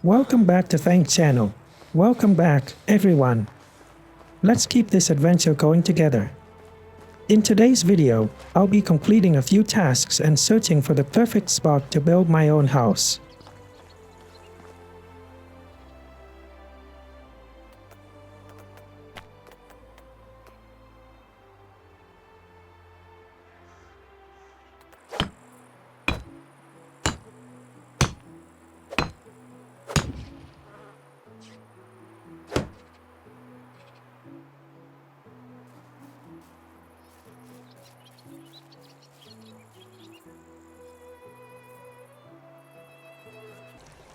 Welcome back to Thank Channel. Welcome back, everyone. Let's keep this adventure going together. In today's video, I'll be completing a few tasks and searching for the perfect spot to build my own house.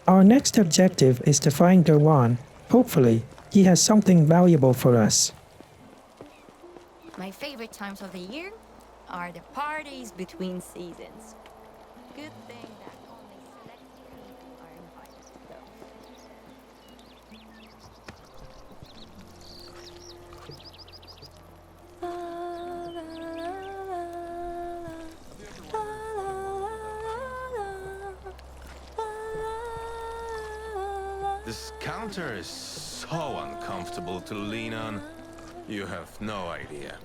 Our next objective is to find Derwan. Hopefully, he has something valuable for us. My favorite times of the year are the parties between seasons. Good thing that only select people are invited to those. This counter is so uncomfortable to lean on. You have no idea.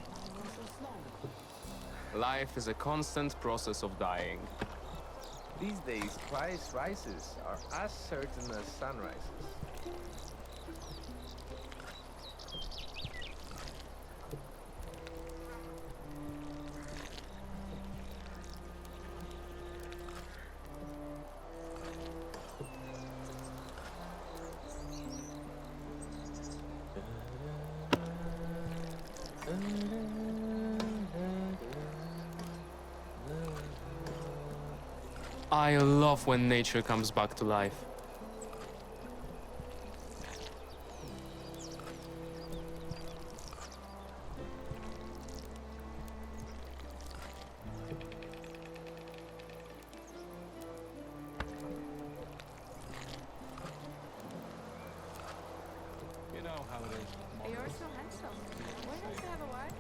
Life is a constant process of dying. These days, price rises are as certain as sunrises. I love when nature comes back to life. You know how it is. You're so handsome. Why don't you have a wife?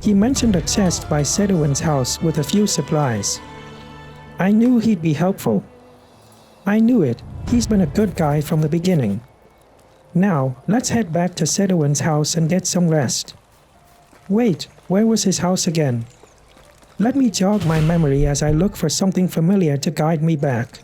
He mentioned a chest by Sedowin's house with a few supplies. I knew he'd be helpful. I knew it. He's been a good guy from the beginning. Now, let's head back to Sedowin's house and get some rest. Wait, where was his house again? Let me jog my memory as I look for something familiar to guide me back.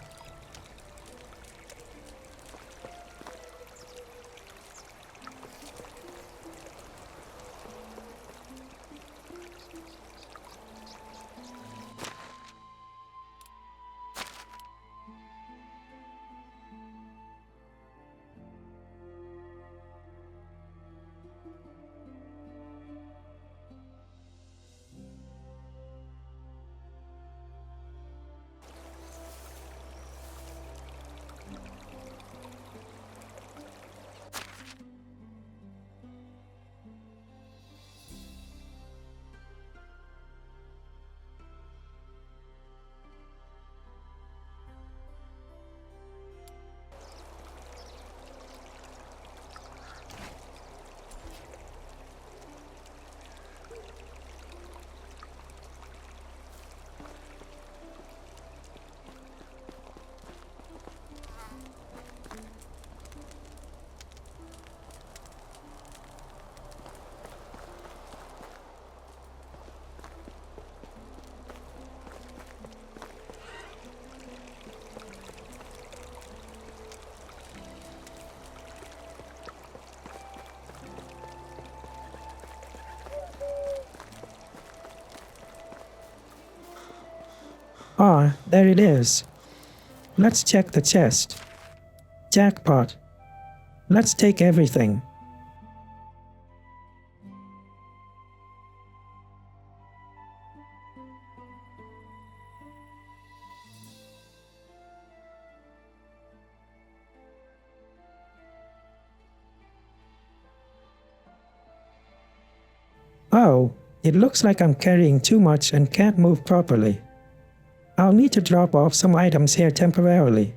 Ah, there it is. Let's check the chest. Jackpot. Let's take everything. Oh, it looks like I'm carrying too much and can't move properly. I'll need to drop off some items here temporarily.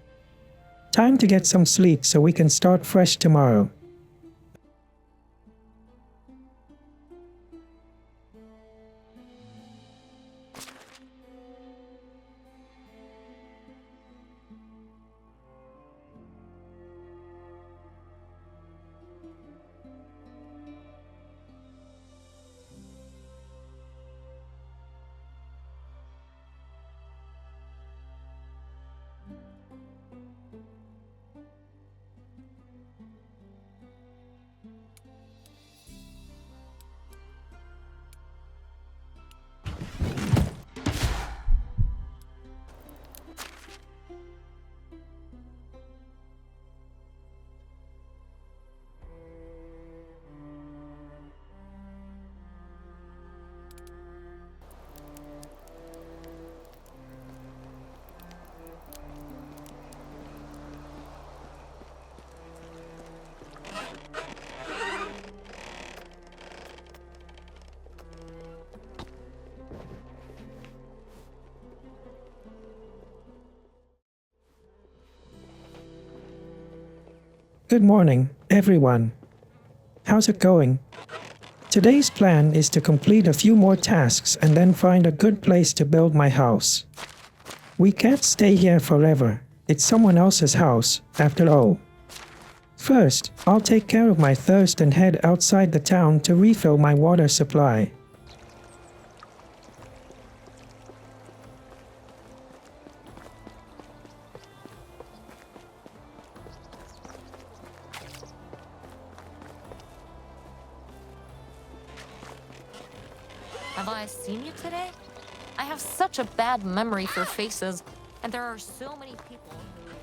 Time to get some sleep so we can start fresh tomorrow. Good morning, everyone. How's it going? Today's plan is to complete a few more tasks and then find a good place to build my house. We can't stay here forever. It's someone else's house, after all. First, I'll take care of my thirst and head outside the town to refill my water supply. Have I seen you today? I have such a bad memory for faces, and there are so many people who look like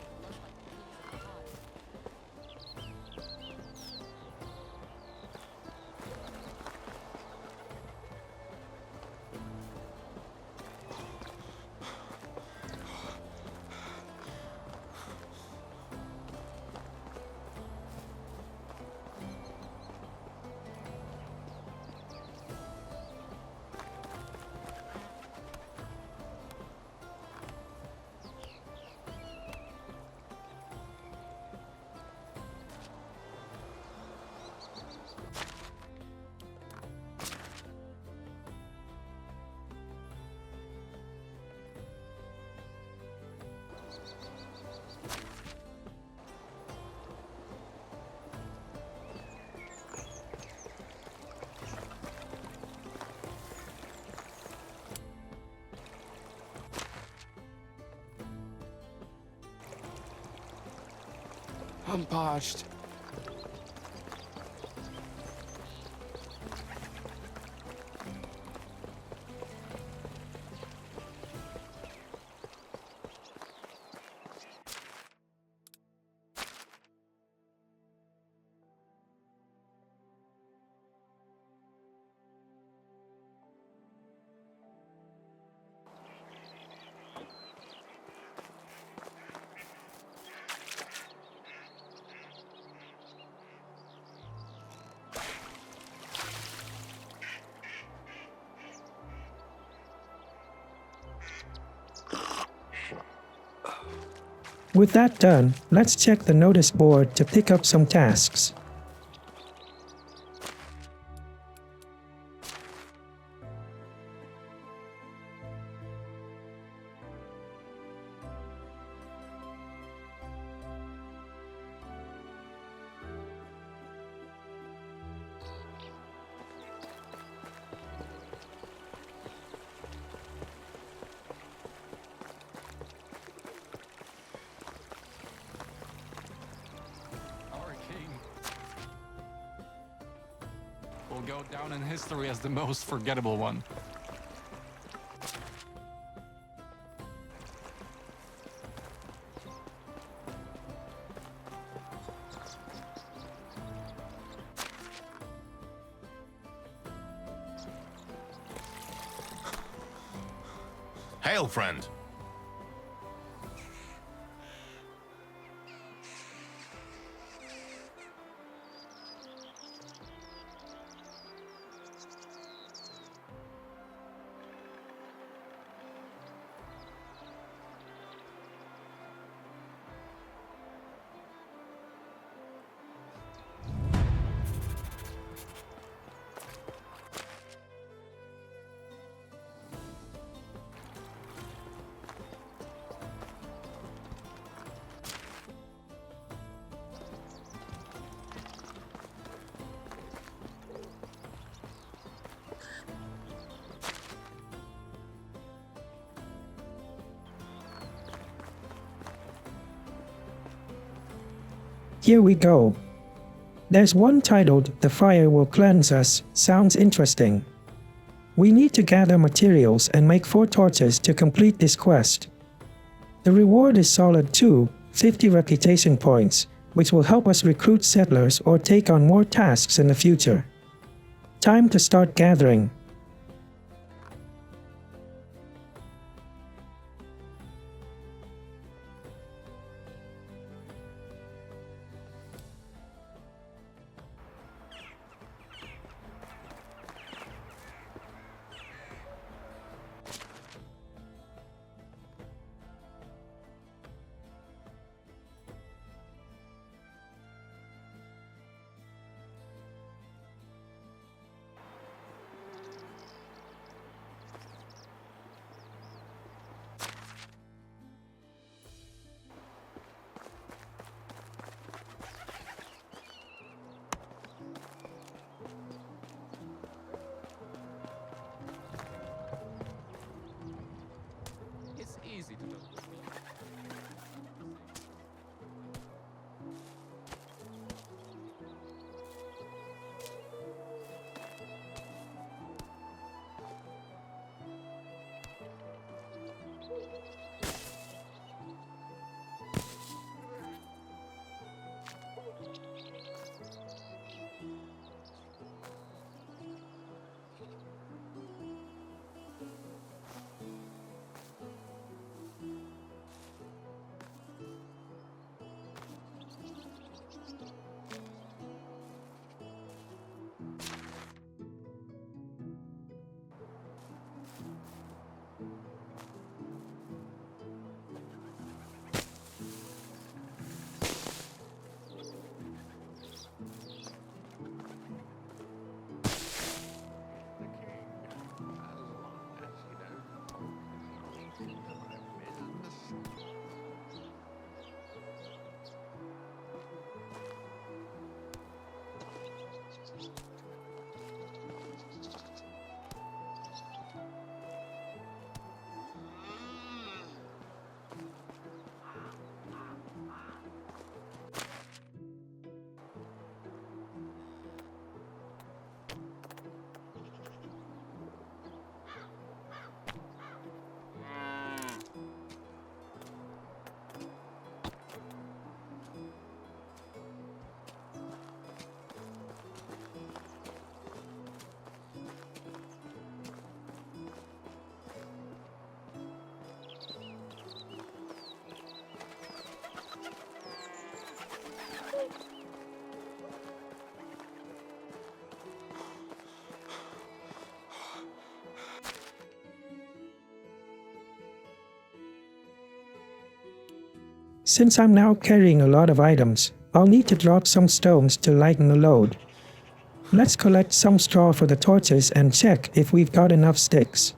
I'm parched. With that done, let's check the notice board to pick up some tasks. Our king will go down in history as the most forgettable one. Hail, friend. Here we go. There's one titled "The Fire Will Cleanse Us." Sounds interesting. We need to gather materials and make 4 torches to complete this quest. The reward is solid too, 50 reputation points, which will help us recruit settlers or take on more tasks in the future. Time to start gathering. Since I'm now carrying a lot of items, I'll need to drop some stones to lighten the load. Let's collect some straw for the torches and check if we've got enough sticks.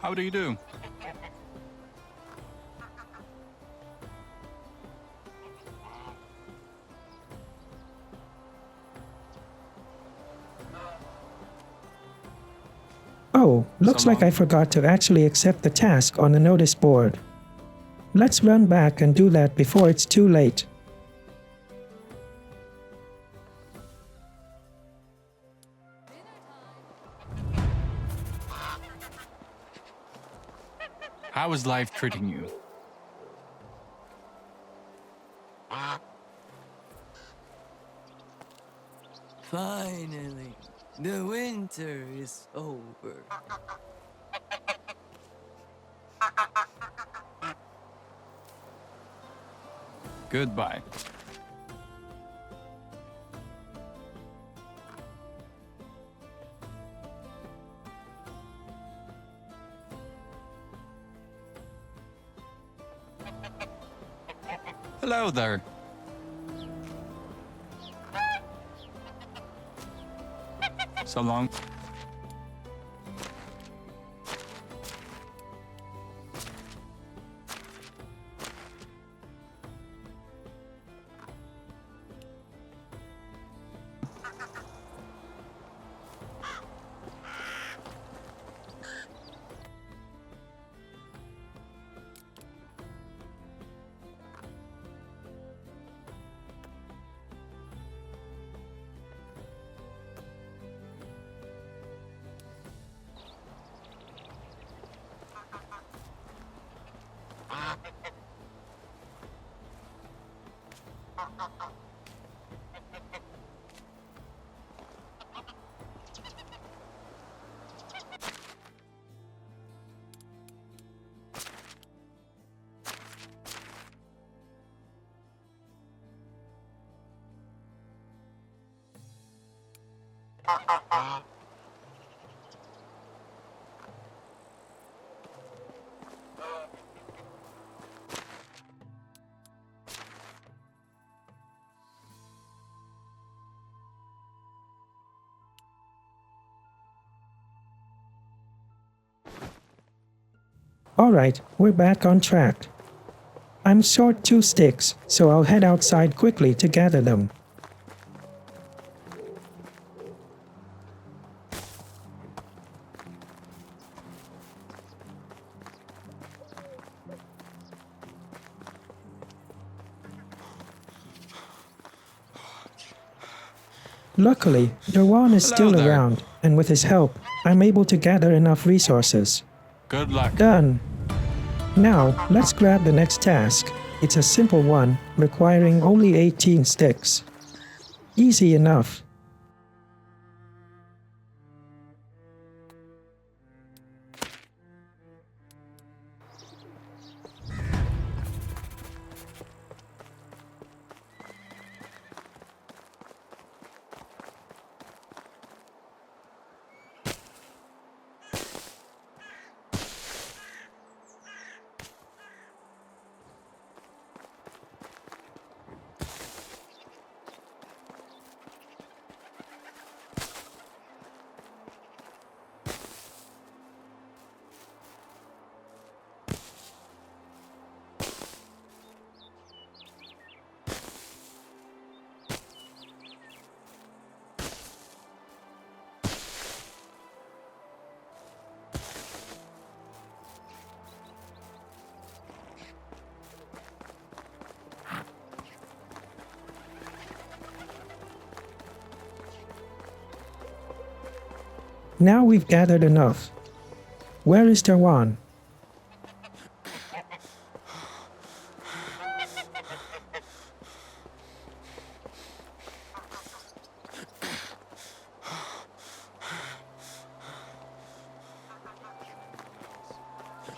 How do you do? Oh, looks like I forgot to actually accept the task on the notice board. Let's run back and do that before it's too late. How is life treating you? Finally, the winter is over. Goodbye. Hello there. So long. Alright, we're back on track. I'm short 2 sticks, so I'll head outside quickly to gather them. Luckily, Derwan is still there. around, and with his help, I'm able to gather enough resources. Good luck. Done! Now, let's grab the next task. It's a simple one, requiring only 18 sticks. Easy enough. Now we've gathered enough. Where is Derwan?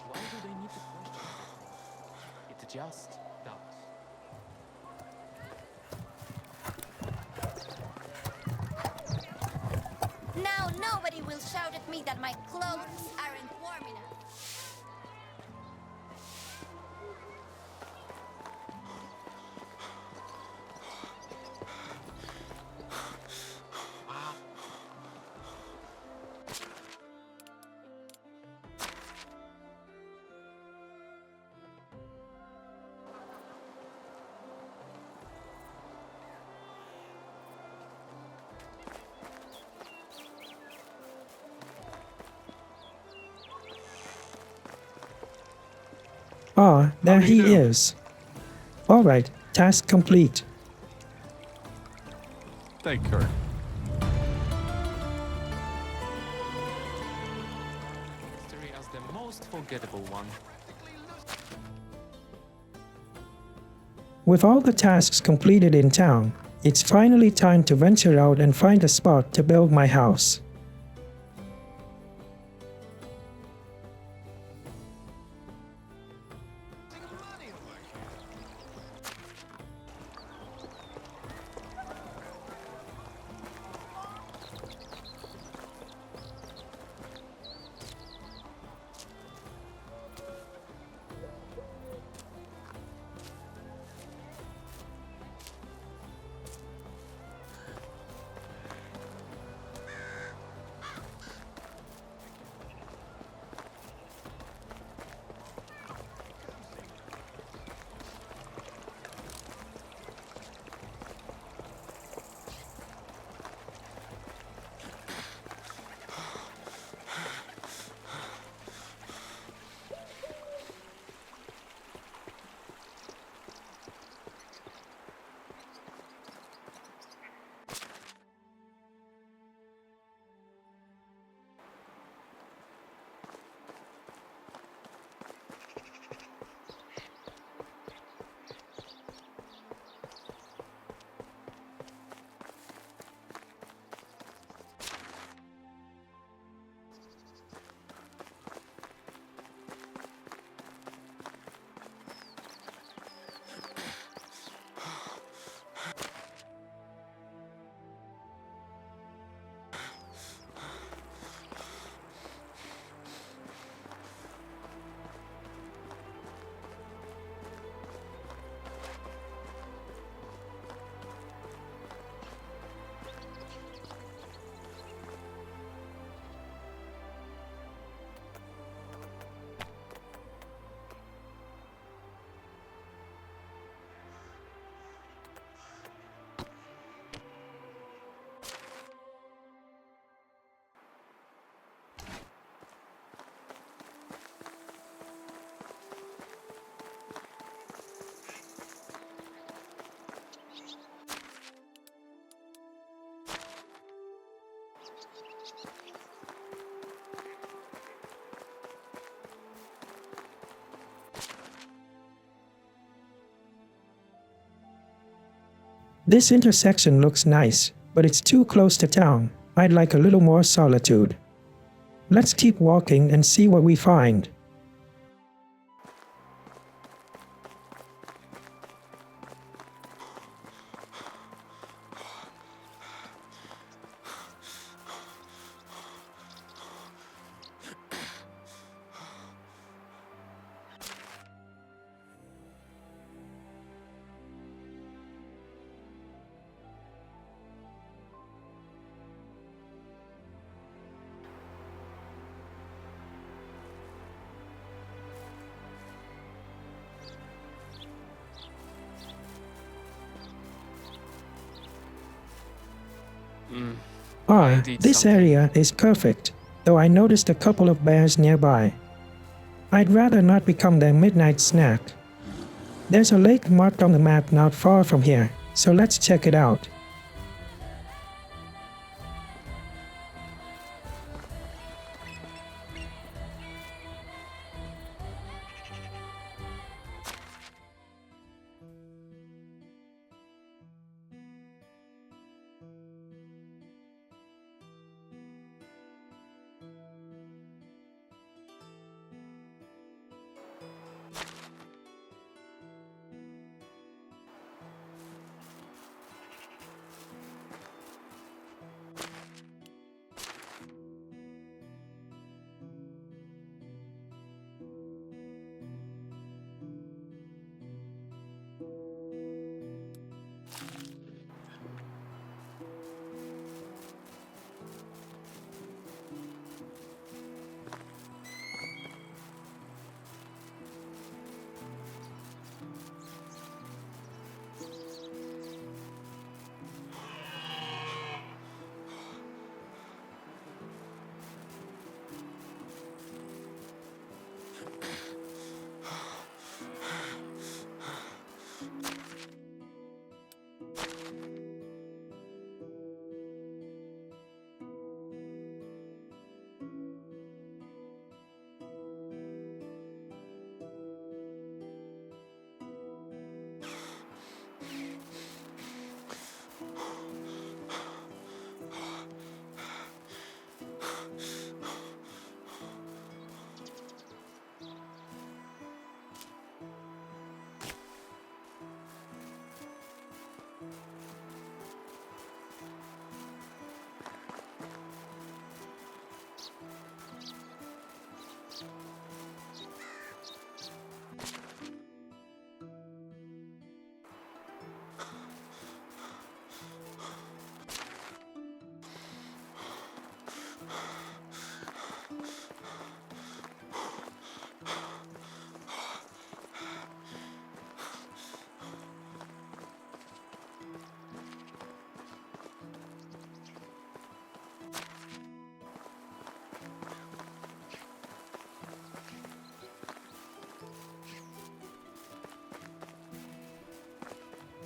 Why do they need to question? It just does. Now nobody will shout at me that my clothes aren't warm enough. Ah, there How do you he do? is. Alright, task complete. Take her. History as the most forgettable one. With all the tasks completed in town, it's finally time to venture out and find a spot to build my house. This intersection looks nice, but it's too close to town. I'd like a little more solitude. Let's keep walking and see what we find. Indeed This something. area is perfect, though I noticed a couple of bears nearby. I'd rather not become their midnight snack. There's a lake marked on the map not far from here, so let's check it out.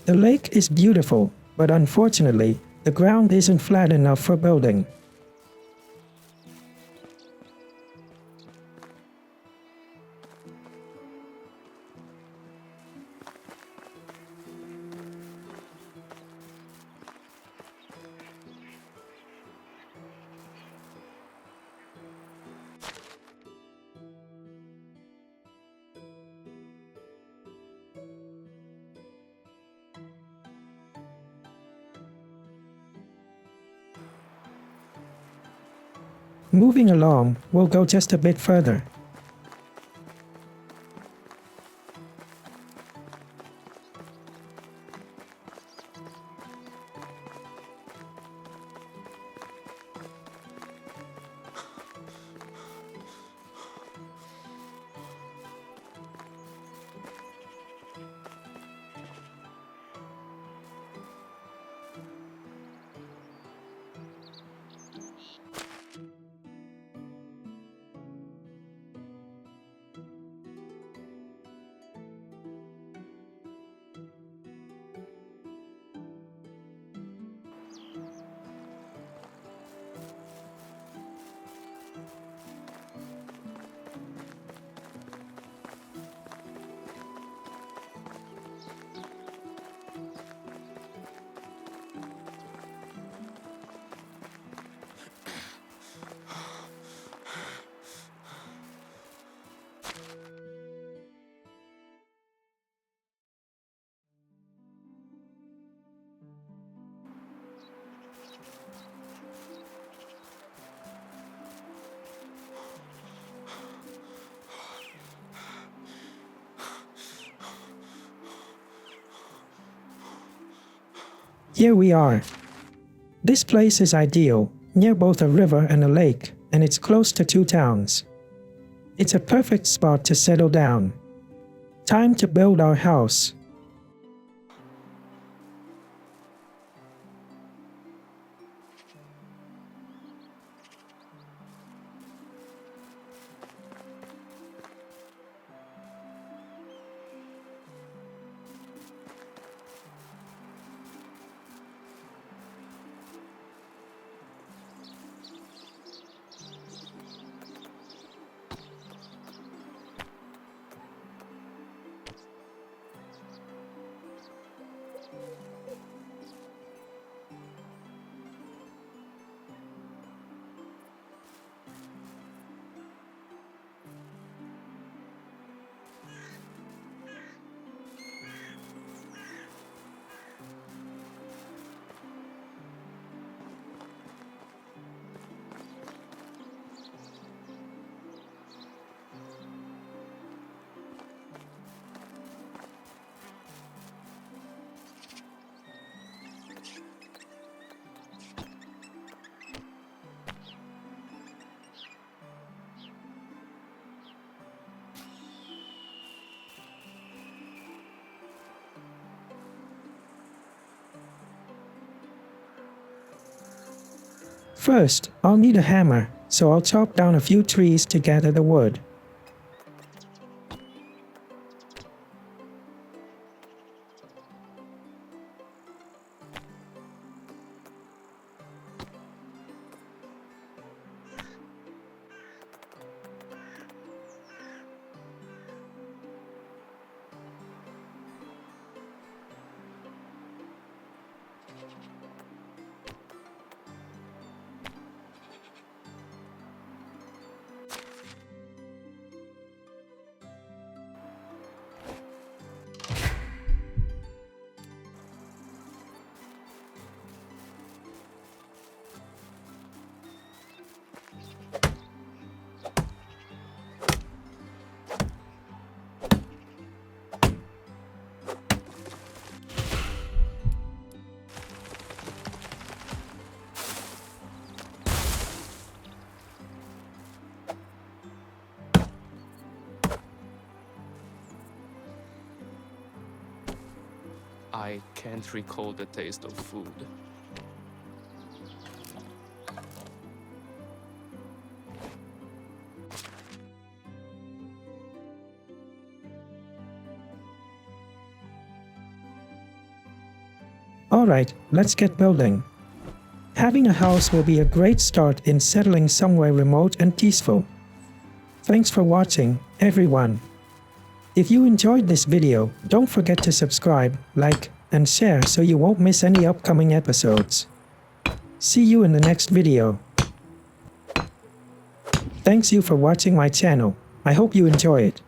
The lake is beautiful, but unfortunately, the ground isn't flat enough for building. Moving along, we'll go just a bit further. here we are. This place is ideal, near both a river and a lake, and it's close to 2 towns. It's a perfect spot to settle down. Time to build our house. First, I'll need a hammer, so I'll chop down a few trees to gather the wood. I can't recall the taste of food. Alright, let's get building. Having a house will be a great start in settling somewhere remote and peaceful. Thanks for watching, everyone. If you enjoyed this video, don't forget to subscribe, like, and share so you won't miss any upcoming episodes. See you in the next video. Thanks you for watching my channel. I hope you enjoy it.